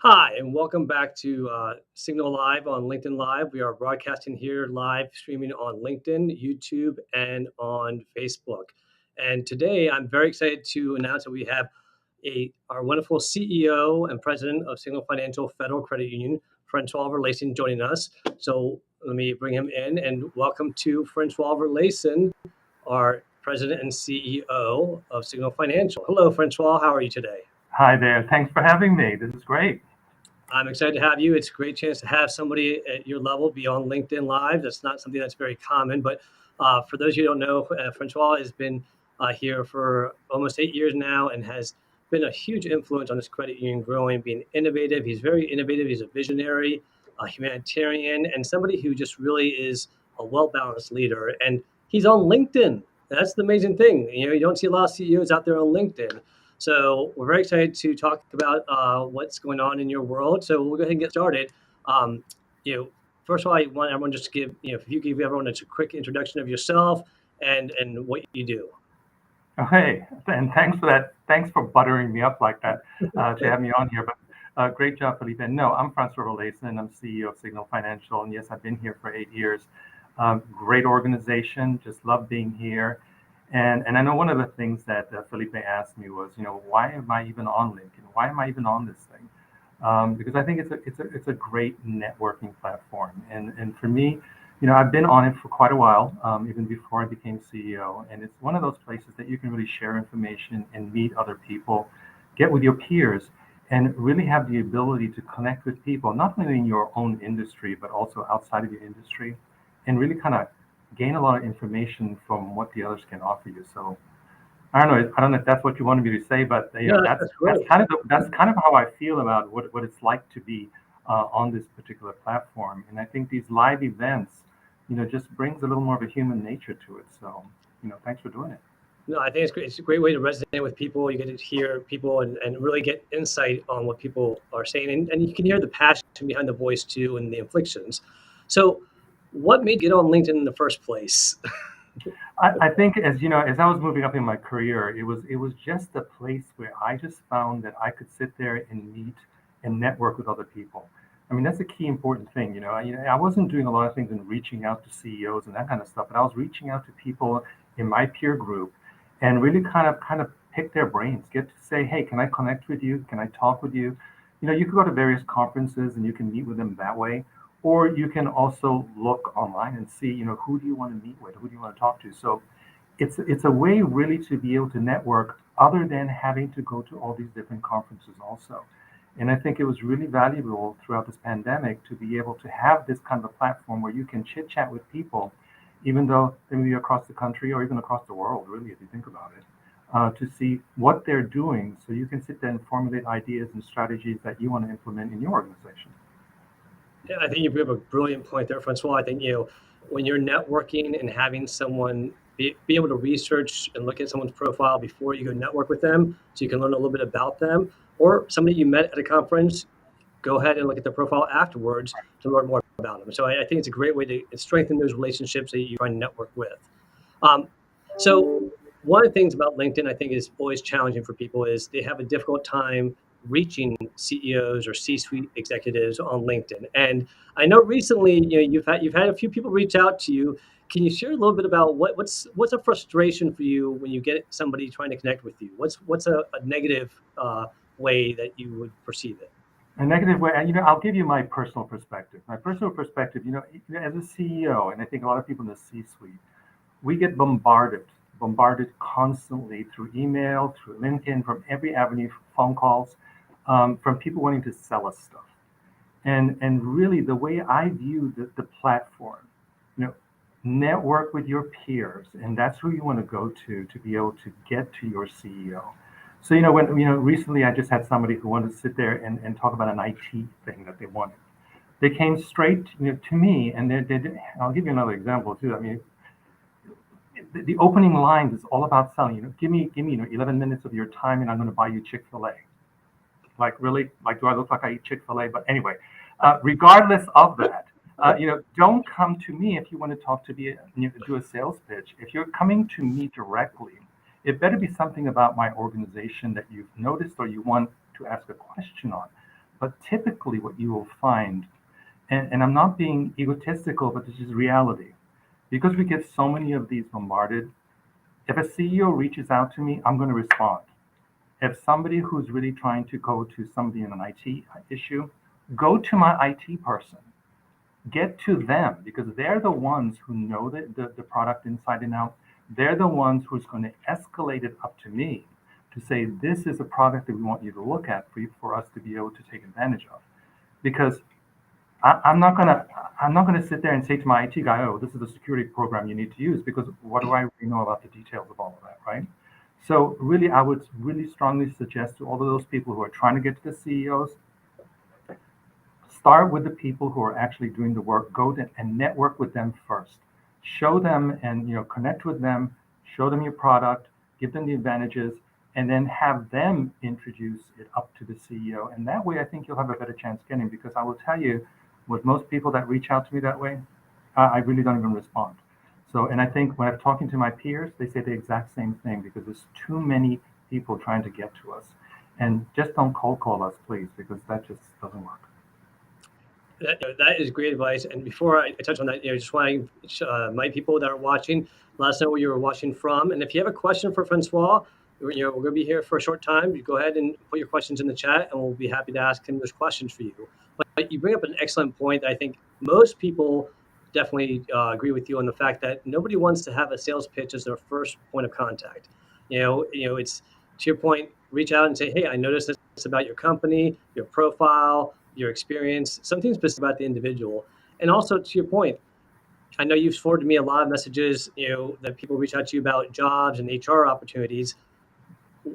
Hi, and welcome back to Signal Live on LinkedIn Live. We are broadcasting here live streaming on LinkedIn, YouTube, and on Facebook. And today I'm very excited to announce that we have our wonderful CEO and president of Signal Financial Federal Credit Union, Francois Verleysen, joining us. So let me bring him in and welcome to Francois Verleysen, our president and CEO of Signal Financial. Hello, Francois. How are you today? Hi there. Thanks for having me. This is great. I'm excited to have you. It's a great chance to have somebody at your level be on LinkedIn Live. That's not something that's very common, but for those of you who don't know, Francois has been here for almost 8 years now and has been a huge influence on this credit union growing, being innovative. He's very innovative. He's a visionary, a humanitarian, and somebody who just really is a well-balanced leader. And he's on LinkedIn. That's the amazing thing. You don't see a lot of CEOs out there on LinkedIn. So we're very excited to talk about what's going on in your world. So we'll go ahead and get started. Um, you know, First of all, I want everyone just to give, if you give everyone a quick introduction of yourself and what you do. Okay, and thanks for that. Thanks for buttering me up like that to have me on here. But great job, Felipe. No, I'm Francois Verleysen. I'm CEO of Signal Financial, and yes, I've been here for 8 years. Great organization. Just love being here. And I know one of the things that Felipe asked me was, why am I even on LinkedIn? Why am I even on this thing? Because I think it's a great networking platform. And for me, I've been on it for quite a while, even before I became CEO. And it's one of those places that you can really share information and meet other people, get with your peers, and really have the ability to connect with people, not only in your own industry, but also outside of your industry, and really kind of gain a lot of information from what the others can offer you. So I don't know if that's what you wanted me to say, but Yeah, that's that's great. that's kind of how I feel about what it's like to be on this particular platform. And I think these live events, just brings a little more of a human nature to it. So, thanks for doing it. No, I think it's great. It's a great way to resonate with people. You get to hear people and really get insight on what people are saying. And you can hear the passion behind the voice too and the inflections. So what made you get on LinkedIn in the first place? I think as I was moving up in my career, it was just a place where I just found that I could sit there and meet and network with other people. I mean, that's a key important thing. I wasn't doing a lot of things and reaching out to CEOs and that kind of stuff, but I was reaching out to people in my peer group and really kind of pick their brains, get to say, hey, can I connect with you? Can I talk with you? You could go to various conferences and you can meet with them that way. Or you can also look online and see, who do you want to meet with? Who do you want to talk to? So it's a way really to be able to network other than having to go to all these different conferences also. And I think it was really valuable throughout this pandemic to be able to have this kind of a platform where you can chit chat with people, even though they may be across the country or even across the world, really, if you think about it, to see what they're doing so you can sit there and formulate ideas and strategies that you want to implement in your organization. Yeah, I think you have a brilliant point there, Francois. I think, when you're networking and having someone be able to research and look at someone's profile before you go network with them so you can learn a little bit about them, or somebody you met at a conference, go ahead and look at their profile afterwards to learn more about them. So I think it's a great way to strengthen those relationships that you try to network with. Um, so one of the things about LinkedIn I think is always challenging for people is they have a difficult time reaching CEOs or C-suite executives on LinkedIn. And I know recently, you've had a few people reach out to you. Can you share a little bit about what's a frustration for you when you get somebody trying to connect with you? What's a negative way that you would perceive it? A negative way, I'll give you my personal perspective. My personal perspective, as a CEO, and I think a lot of people in the C-suite, we get bombarded constantly through email, through LinkedIn, from every avenue, phone calls, from people wanting to sell us stuff. And really, the way I view the platform, you know, network with your peers, and that's who you want to go to be able to get to your CEO. So when recently I just had somebody who wanted to sit there and talk about an IT thing that they wanted. They came straight to me, and I'll give you another example too. I mean, the opening lines is all about selling. Give me 11 minutes of your time, and I'm going to buy you Chick-fil-A. Like, really? Like, do I look like I eat Chick-fil-A? But anyway, regardless of that, don't come to me if you want to talk to me, do a sales pitch. If you're coming to me directly, it better be something about my organization that you've noticed or you want to ask a question on. But typically, what you will find, and I'm not being egotistical, but this is reality, because we get so many of these bombarded. If a CEO reaches out to me, I'm going to respond. If somebody who's really trying to go to somebody in an IT issue, go to my IT person. Get to them because they're the ones who know the product inside and out. They're the ones who's going to escalate it up to me to say, this is a product that we want you to look at for us to be able to take advantage of. Because I'm not gonna sit there and say to my IT guy, oh, this is a security program you need to use because what do I really know about the details of all of that, right? So really, I would really strongly suggest to all of those people who are trying to get to the CEOs, start with the people who are actually doing the work. Go to, and network with them first. Show them and connect with them. Show them your product. Give them the advantages, and then have them introduce it up to the CEO. And that way, I think you'll have a better chance getting. Because I will tell you, with most people that reach out to me that way, I really don't even respond. So, and I think when I'm talking to my peers, they say the exact same thing because there's too many people trying to get to us. And just don't cold call us, please, because that just doesn't work. That is great advice. And before I touch on that, just want to my people that are watching, let us know where you're watching from. And if you have a question for Francois, we're going to be here for a short time. You go ahead and put your questions in the chat, and we'll be happy to ask him those questions for you. But you bring up an excellent point. I think most people definitely agree with you on the fact that nobody wants to have a sales pitch as their first point of contact. It's to your point. Reach out and say, "Hey, I noticed this about your company, your profile, your experience, something specific about the individual." And also to your point, I know you've forwarded me a lot of messages, that people reach out to you about jobs and HR opportunities.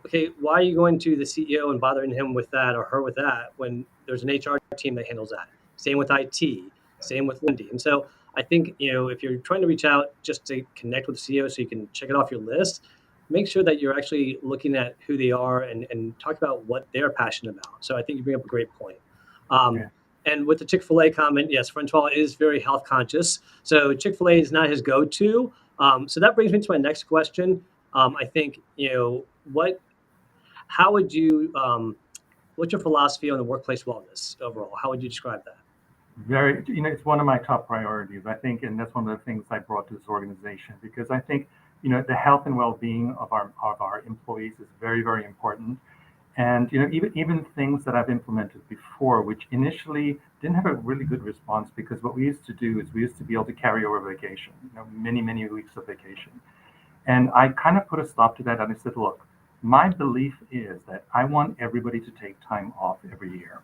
Okay, why are you going to the CEO and bothering him with that or her with that when there's an HR team that handles that? Same with IT, same with Lindy. And so I think, if you're trying to reach out just to connect with the CEO so you can check it off your list, make sure that you're actually looking at who they are and talk about what they're passionate about. So I think you bring up a great point. Yeah. And with the Chick-fil-A comment, yes, Francois is very health conscious. So Chick-fil-A is not his go-to. So that brings me to my next question. I think, how would you, what's your philosophy on the workplace wellness overall? How would you describe that? Very, it's one of my top priorities, I think, and that's one of the things I brought to this organization because I think, the health and well-being of our employees is very, very important. And even things that I've implemented before, which initially didn't have a really good response, because what we used to do is we used to be able to carry over vacation, many, many weeks of vacation. And I kind of put a stop to that, and I said, look, my belief is that I want everybody to take time off every year.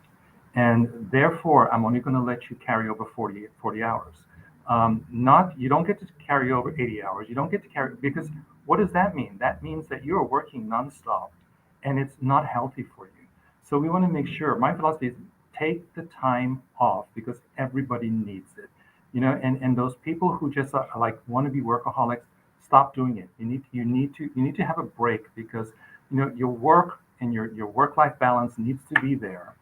And therefore, I'm only going to let you carry over 40 hours. Not, you don't get to carry over 80 hours. You don't get to carry, because what does that mean? That means that you're working nonstop and it's not healthy for you. So we want to make sure, my philosophy is take the time off because everybody needs it. And those people who just like want to be workaholics, stop doing it. You need to have a break because your work and your work-life balance needs to be there.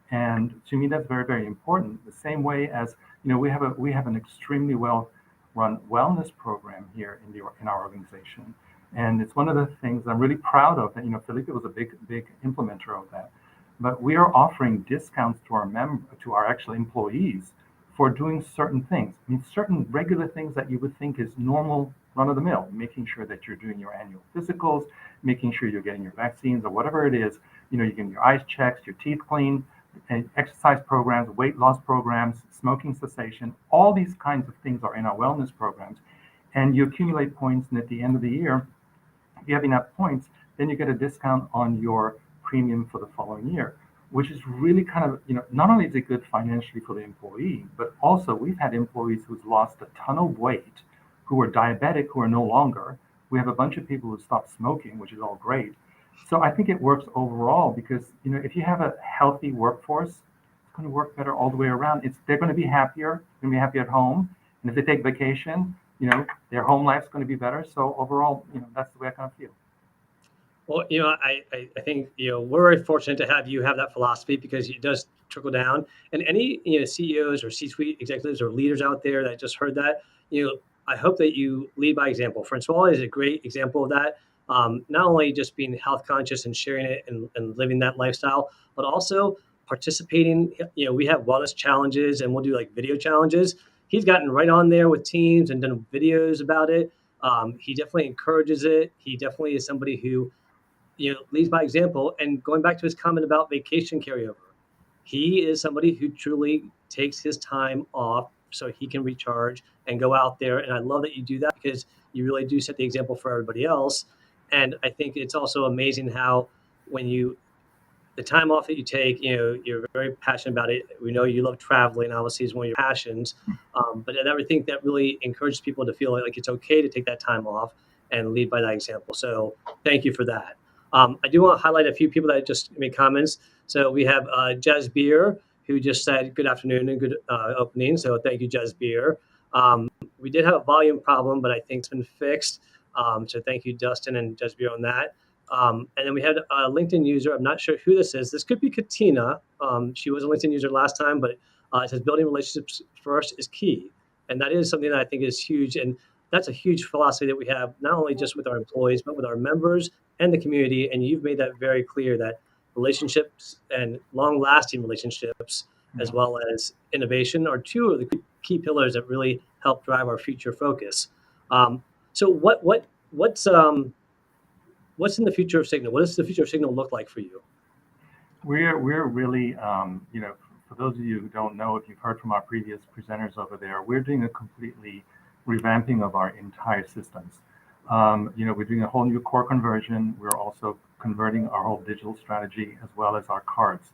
And to me, that's very, very important. The same way as we have an extremely well run wellness program here in our organization. And it's one of the things I'm really proud of that, Felipe was a big implementer of that. But we are offering discounts to our actual employees for doing certain things. I mean, certain regular things that you would think is normal run of the mill, making sure that you're doing your annual physicals, making sure you're getting your vaccines or whatever it is, you're getting your eyes checked, your teeth cleaned, and exercise programs, weight loss programs, smoking cessation, all these kinds of things are in our wellness programs. And you accumulate points, and at the end of the year, if you have enough points, then you get a discount on your premium for the following year, which is really kind of, not only is it good financially for the employee, but also we've had employees who've lost a ton of weight, who are diabetic, who are no longer. We have a bunch of people who stopped smoking, which is all great. So I think it works overall because, if you have a healthy workforce, it's going to work better all the way around. They're going to be happier, going to be happy at home. And if they take vacation, their home life's going to be better. So overall, that's the way I kind of feel. Well, I think, we're very fortunate to have you have that philosophy because it does trickle down. And any, CEOs or C-suite executives or leaders out there that just heard that, I hope that you lead by example. Francois is a great example of that. Not only just being health conscious and sharing it and living that lifestyle, but also participating. We have wellness challenges and we'll do like video challenges. He's gotten right on there with teams and done videos about it. He definitely encourages it. He definitely is somebody who leads by example. And going back to his comment about vacation carryover, he is somebody who truly takes his time off so he can recharge and go out there. And I love that you do that because you really do set the example for everybody else. And I think it's also amazing how when the time off that you take, you're very passionate about it. We know you love traveling, obviously, is one of your passions. But I think that really encourages people to feel like it's okay to take that time off and lead by that example. So thank you for that. I do want to highlight a few people that just made comments. So we have Jazz Beer, who just said good afternoon and good opening. So thank you, Jazz Beer. We did have a volume problem, but I think it's been fixed. So thank you, Dustin and Jazz Beer on that. And then we had a LinkedIn user. I'm not sure who this is. This could be Katina. She was a LinkedIn user last time, but it says building relationships first is key. And that is something that I think is huge. And that's a huge philosophy that we have, not only just with our employees, but with our members and the community. And you've made that very clear that relationships and long-lasting relationships, as well as innovation, are two of the key pillars that really help drive our future focus. So what's in the future of Signal? What does the future of Signal look like for you? We're really, for those of you who don't know, if you've heard from our previous presenters over there, we're doing a completely revamping of our entire systems. We're doing a whole new core conversion. We're also converting our whole digital strategy as well as our cards,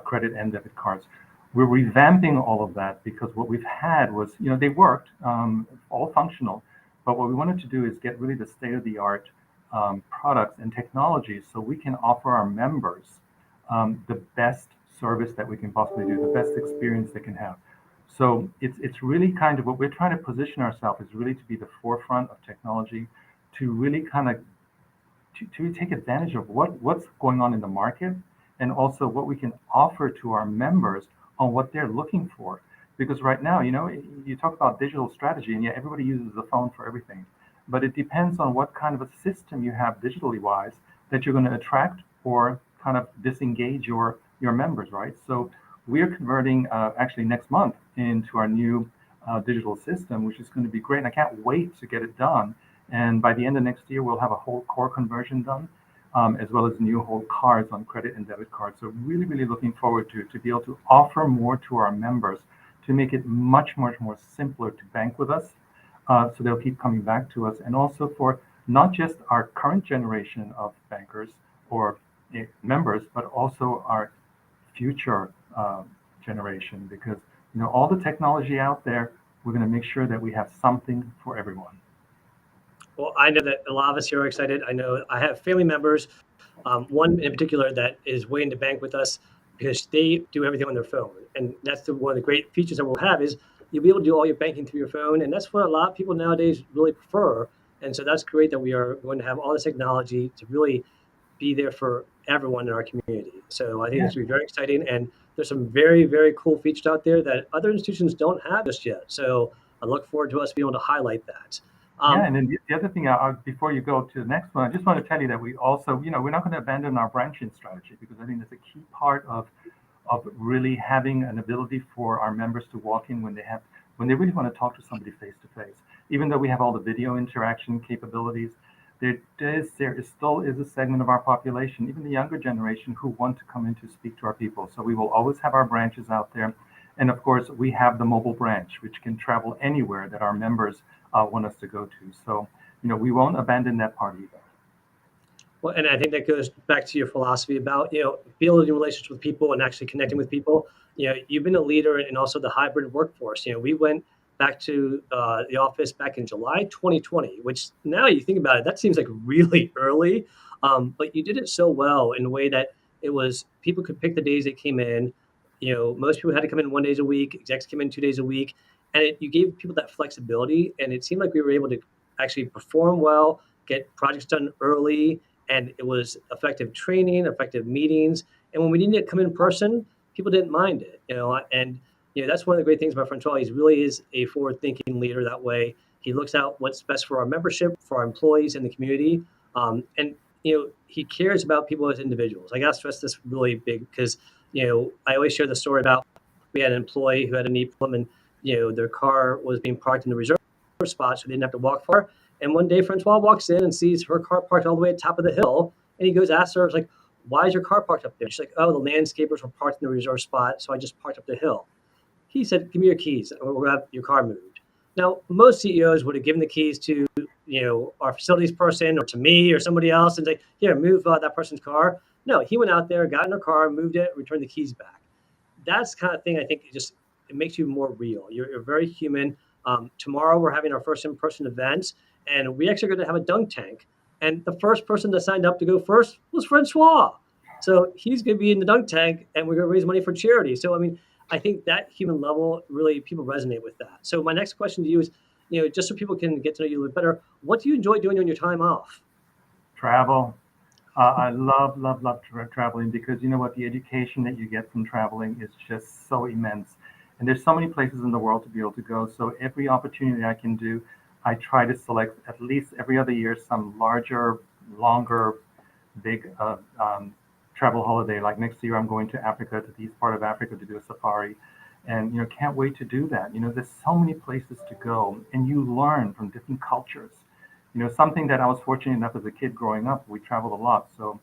credit and debit cards. We're revamping all of that because what we've had was, they worked, all functional, but what we wanted to do is get really the state-of-the-art products and technologies so we can offer our members the best service that we can possibly do, the best experience they can have. So it's really kind of what we're trying to position ourselves is really to be the forefront of technology, to really kind of to take advantage of what's going on in the market and also what we can offer to our members on what they're looking for. Because right now, you talk about digital strategy and everybody uses the phone for everything. But it depends on what kind of a system you have digitally wise that you're going to attract or kind of disengage your members, right? So we're converting actually next month into our new digital system, which is going to be great. And I can't wait to get it done. And by the end of next year, we'll have a whole core conversion done, as well as new whole cards on credit and debit cards. So really, really looking forward to be able to offer more to our members to make it much, much more simpler to bank with us. So they'll keep coming back to us, and also for not just our current generation of bankers or members, but also our future generation. Because all the technology out there, we're going to make sure that we have something for everyone. Well, I know that a lot of us here are excited. I know I have family members, one in particular that is waiting to bank with us because they do everything on their phone, and that's one of the great features that we'll have is you'll be able to do all your banking through your phone. And that's what a lot of people nowadays really prefer. And so that's great that we are going to have all this technology to really be there for everyone in our community. So I think it's going to be very exciting. And there's some very, very cool features out there that other institutions don't have just yet. So I look forward to us being able to highlight that. And then the other thing, before you go to the next one, I just want to tell you that we also, we're not going to abandon our branching strategy, because I think that's a key part of really having an ability for our members to walk in when they really want to talk to somebody face to face. Even though we have all the video interaction capabilities, there still is a segment of our population, even the younger generation, who want to come in to speak to our people. So we will always have our branches out there. And of course, we have the mobile branch, which can travel anywhere that our members want us to go to. So, we won't abandon that part either. Well, and I think that goes back to your philosophy about, building relationships with people and actually connecting with people. You've been a leader in also the hybrid workforce. We went back to the office back in July 2020, which now you think about it, that seems like really early. But you did it so well in a way that it was people could pick the days they came in. Most people had to come in 1 day a week. Execs came in 2 days a week. And you gave people that flexibility. And it seemed like we were able to actually perform well, get projects done early. And it was effective training, effective meetings. And when we didn't come in person, people didn't mind it, and that's one of the great things about Francois. He really is a forward-thinking leader that way. He looks out what's best for our membership, for our employees and the community. And he cares about people as individuals. I got to stress this really big because, I always share the story about we had an employee who had a knee problem, and their car was being parked in the reserve spot, so they didn't have to walk far. And one day, Francois walks in and sees her car parked all the way at the top of the hill, and he goes, asks her, it's like, "Why is your car parked up there?" She's like, "Oh, the landscapers were parked in the reserve spot, so I just parked up the hill." He said, "Give me your keys. We'll have your car moved." Now, most CEOs would have given the keys to our facilities person or to me or somebody else and say, "Here, move that person's car." No, he went out there, got in her car, moved it, returned the keys back. That's the kind of thing I think it makes you more real. You're very human. Tomorrow we're having our first in-person event, and we actually going to have a dunk tank. And the first person that signed up to go first was Francois. So he's going to be in the dunk tank, and we're going to raise money for charity. So I mean, I think that human level really people resonate with that. So my next question to you is, just so people can get to know you a little bit better, what do you enjoy doing on your time off? Travel. I love traveling because you know what? The education that you get from traveling is just so immense. And there's so many places in the world to be able to go. So every opportunity I can do, I try to select at least every other year some larger, longer, big travel holiday. Like next year, I'm going to Africa, to the east part of Africa, to do a safari. And can't wait to do that. There's so many places to go, and you learn from different cultures. Something that I was fortunate enough as a kid growing up, we traveled a lot. So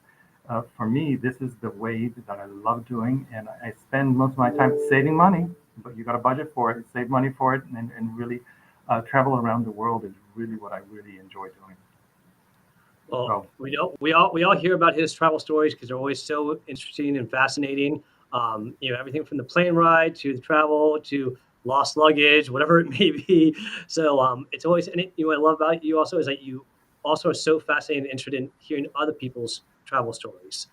for me, this is the way that I love doing, and I spend most of my time saving money, but you got to budget for it, save money for it, and really travel around the world is really what I really enjoy doing. Well, So we all hear about his travel stories because they're always so interesting and fascinating. Everything from the plane ride to the travel to lost luggage, whatever it may be. So it's always, and what I love about you also is that you also are so fascinated and interested in hearing other people's travel stories.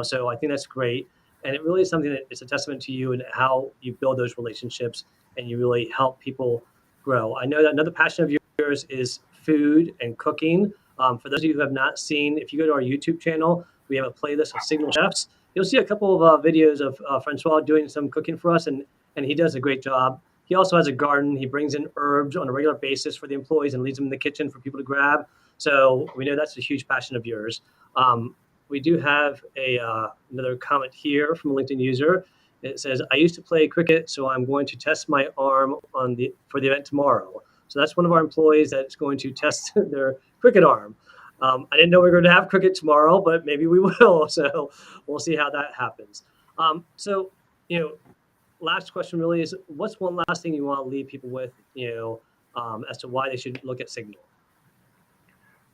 So I think that's great, and it really is something that it's a testament to you and how you build those relationships and you really help people grow. I know that another passion of yours is food and cooking. For those of you who have not seen, if you go to our YouTube channel, we have a playlist of Signal Chefs. You'll see a couple of videos of Francois doing some cooking for us, and he does a great job. He also has a garden. He brings in herbs on a regular basis for the employees and leaves them in the kitchen for people to grab. So we know that's a huge passion of yours. We do have another comment here from a LinkedIn user. It says, "I used to play cricket, so I'm going to test my arm for the event tomorrow." So that's one of our employees that's going to test their cricket arm. I didn't know we were going to have cricket tomorrow, but maybe we will. So we'll see how that happens. So, last question really is, what's one last thing you want to leave people with, as to why they should look at Signal?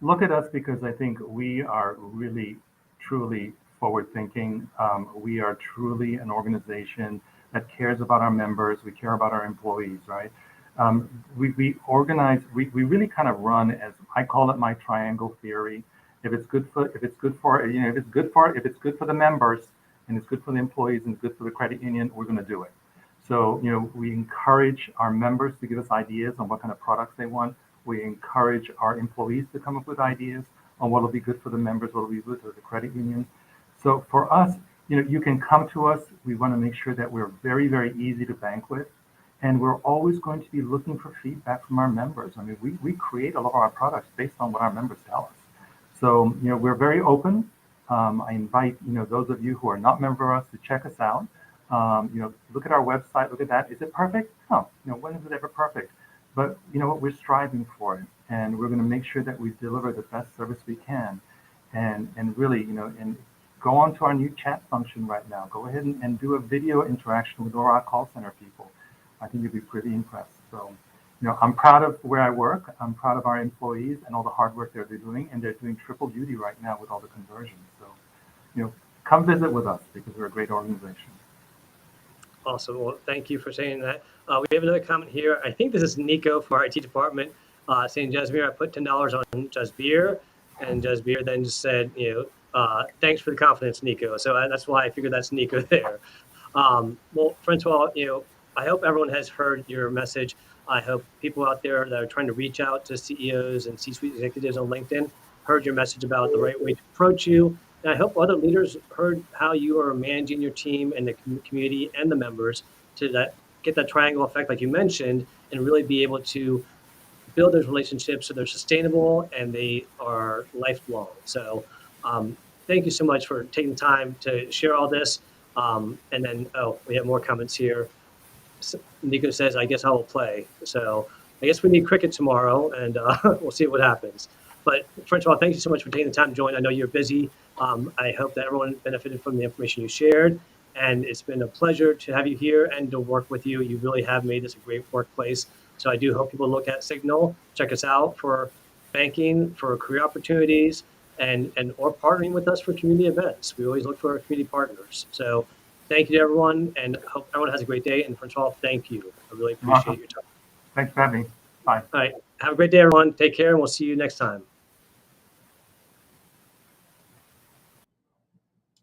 look at us because I think we are really, truly forward thinking. We are truly an organization that cares about our members. We care about our employees, right? We organize. We really kind of run as I call it my triangle theory. If it's good for the members and it's good for the employees and it's good for the credit union, we're going to do it. So, we encourage our members to give us ideas on what kind of products they want. We encourage our employees to come up with ideas on what will be good for the members, what will be good for the credit union. So for us, you can come to us. We want to make sure that we're very, very easy to bank with. And we're always going to be looking for feedback from our members. I mean, we create a lot of our products based on what our members tell us. So, we're very open. I invite, those of you who are not member of us to check us out. Look at our website, look at that. Is it perfect? No, when is it ever perfect? But you know what, we're striving for it. And we're going to make sure that we deliver the best service we can. And really, and go on to our new chat function right now. Go ahead and do a video interaction with all our call center people. I think you'll be pretty impressed. So, I'm proud of where I work. I'm proud of our employees and all the hard work they're doing. And they're doing triple duty right now with all the conversions. So, come visit with us because we're a great organization. Awesome. Well, thank you for saying that. We have another comment here. I think this is Nico from our IT department saying, Jasbir, I put $10 on Jasbir. And Jasbir then just said, thanks for the confidence, Nico. So that's why I figured that's Nico there. Well, Francois, I hope everyone has heard your message. I hope people out there that are trying to reach out to CEOs and C-suite executives on LinkedIn heard your message about the right way to approach you. And I hope other leaders heard how you are managing your team and the community and the members to get that triangle effect, like you mentioned, and really be able to build those relationships so they're sustainable and they are lifelong. So thank you so much for taking the time to share all this. And then, we have more comments here. Nico says, I guess I will play. So I guess we need cricket tomorrow, and we'll see what happens. But first of all, thank you so much for taking the time to join. I know you're busy. I hope that everyone benefited from the information you shared. And it's been a pleasure to have you here and to work with you. You really have made this a great workplace. So I do hope people look at Signal, check us out for banking, for career opportunities, and or partnering with us for community events. We always look for community partners. So thank you to everyone, and hope everyone has a great day. And first of all, thank you. I really appreciate your time. Thanks for having me. Bye. All right. Have a great day, everyone. Take care, and we'll see you next time.